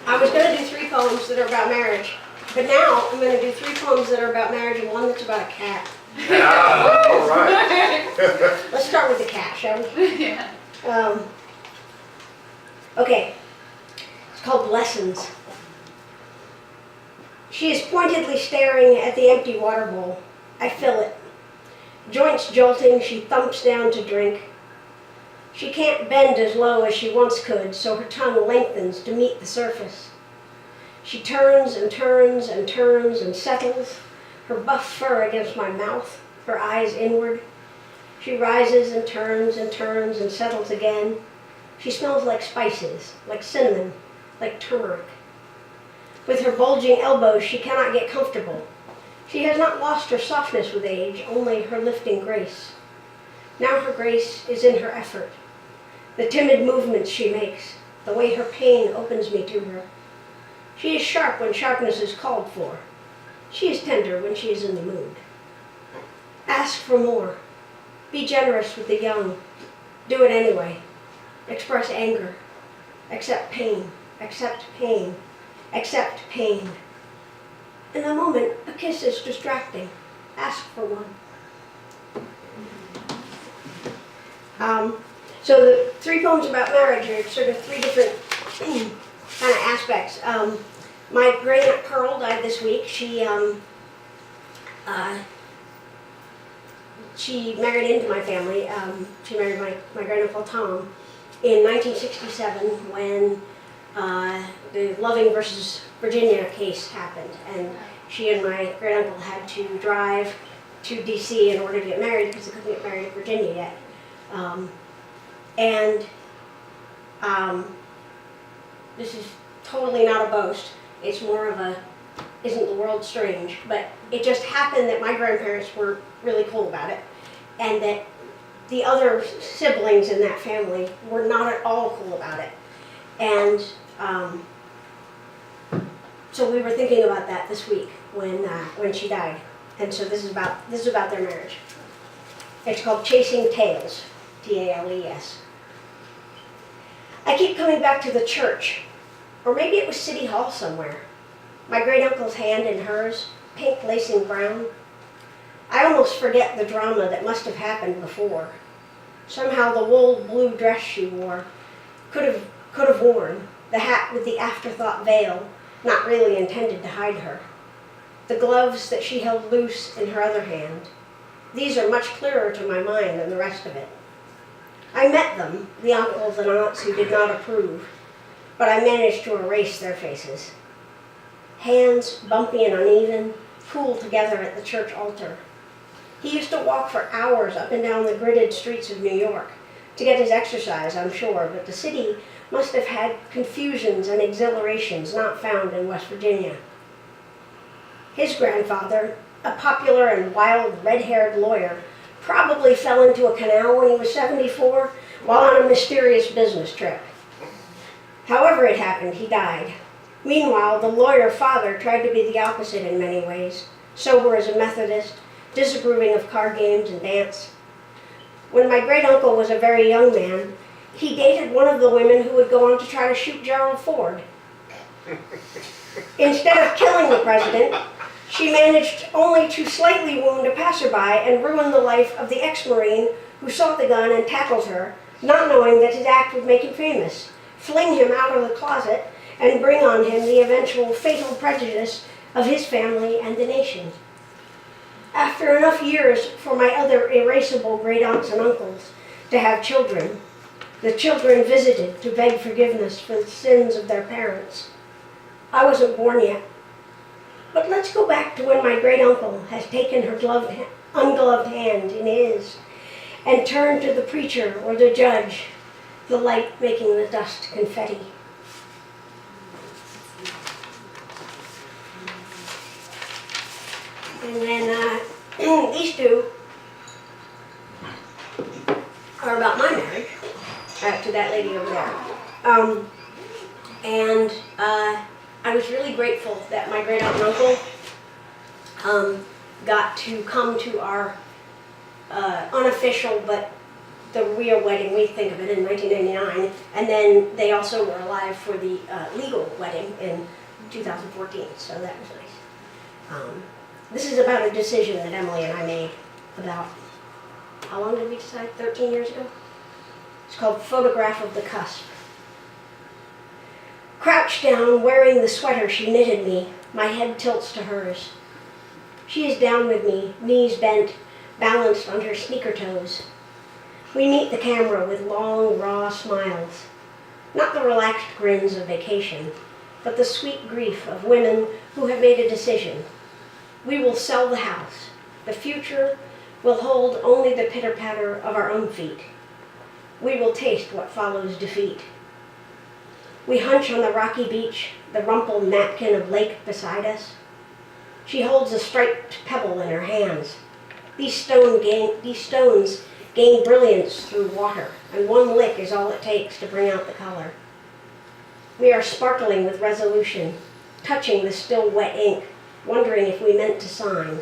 I was going to do 3 poems that are about marriage, but now I'm going to do 3 poems that are about marriage and 1 that's about a cat. Yeah, all right. Let's start with the cat, shall we? Yeah. Okay, it's called Lessons. She is pointedly staring at the empty water bowl. I fill it. Joints jolting, she thumps down to drink. She can't bend as low as she once could, so her tongue lengthens to meet the surface. She turns and turns and turns and settles, her buff fur against my mouth, her eyes inward. She rises and turns and turns and settles again. She smells like spices, like cinnamon, like turmeric. With her bulging elbows, she cannot get comfortable. She has not lost her softness with age, only her lifting grace. Now her grace is in her effort, the timid movements she makes, the way her pain opens me to her. She is sharp when sharpness is called for. She is tender when she is in the mood. Ask for more. Be generous with the young. Do it anyway. Express anger. Accept pain. Accept pain. Accept pain. In a moment, a kiss is distracting. Ask for one. So the 3 poems about marriage are sort of 3 different kind of aspects. My great aunt Pearl died this week. She married into my family. She married my great uncle Tom in 1967 when the Loving versus Virginia case happened, and she and my great uncle had to drive to D.C. in order to get married because they couldn't get married in Virginia yet. This is totally not a boast. It's more of a, isn't the world strange? But it just happened that my grandparents were really cool about it, and that the other siblings in that family were not at all cool about it. And so we were thinking about that this week when she died. And so this is about their marriage. It's called Chasing Tales, T-A-L-E-S. I keep coming back to the church, or maybe it was City Hall somewhere. My great uncle's hand in hers, pink lacing brown. I almost forget the drama that must have happened before. Somehow the wool blue dress she wore could have worn, the hat with the afterthought veil, not really intended to hide her. The gloves that she held loose in her other hand. These are much clearer to my mind than the rest of it. I met them, the uncles and aunts who did not approve, but I managed to erase their faces. Hands, bumpy and uneven, pooled together at the church altar. He used to walk for hours up and down the gridded streets of New York to get his exercise, I'm sure, but the city must have had confusions and exhilarations not found in West Virginia. His grandfather, a popular and wild red-haired lawyer, probably fell into a canal when he was 74 while on a mysterious business trip. However it happened, he died. Meanwhile, the lawyer father tried to be the opposite in many ways, sober as a Methodist, disapproving of card games and dance. When my great-uncle was a very young man, he dated one of the women who would go on to try to shoot Gerald Ford. Instead of killing the president, she managed only to slightly wound a passerby and ruin the life of the ex-Marine who saw the gun and tackled her, not knowing that his act would make him famous, fling him out of the closet, and bring on him the eventual fatal prejudice of his family and the nation. After enough years for my other erasable great-aunts and uncles to have children, the children visited to beg forgiveness for the sins of their parents. I wasn't born yet. But let's go back to when my great-uncle has taken her ungloved hand in his and turned to the preacher or the judge, the light making the dust confetti. And then these 2 are about my marriage to that lady over there. I was really grateful that my great aunt and uncle got to come to our unofficial but the real wedding, we think of it, in 1999. And then they also were alive for the legal wedding in 2014, so that was nice. This is about a decision that Emily and I made about, how long did we decide? 13 years ago? It's called Photograph of the Cusp. Crouched down, wearing the sweater she knitted me, my head tilts to hers. She is down with me, knees bent, balanced on her sneaker toes. We meet the camera with long, raw smiles. Not the relaxed grins of vacation, but the sweet grief of women who have made a decision. We will sell the house. The future will hold only the pitter-patter of our own feet. We will taste what follows defeat. We hunch on the rocky beach, the rumpled napkin of lake beside us. She holds a striped pebble in her hands. These stones gain brilliance through water, and one lick is all it takes to bring out the color. We are sparkling with resolution, touching the still wet ink, wondering if we meant to sign.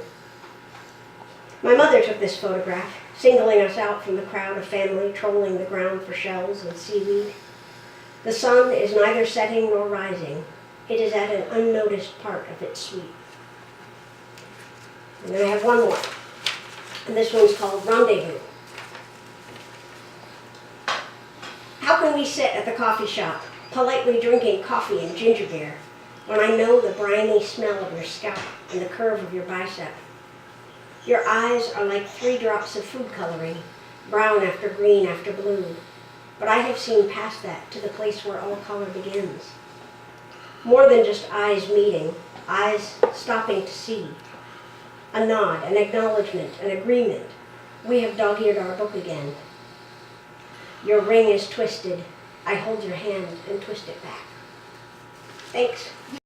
My mother took this photograph, singling us out from the crowd of family trolling the ground for shells and seaweed. The sun is neither setting nor rising. It is at an unnoticed part of its sweep. And then I have one more, and this one's called Rendezvous. How can we sit at the coffee shop, politely drinking coffee and ginger beer, when I know the briny smell of your scalp and the curve of your bicep? Your eyes are like 3 drops of food coloring, brown after green after blue. But I have seen past that to the place where all color begins. More than just eyes meeting, eyes stopping to see. A nod, an acknowledgement, an agreement. We have dog-eared our book again. Your ring is twisted. I hold your hand and twist it back. Thanks.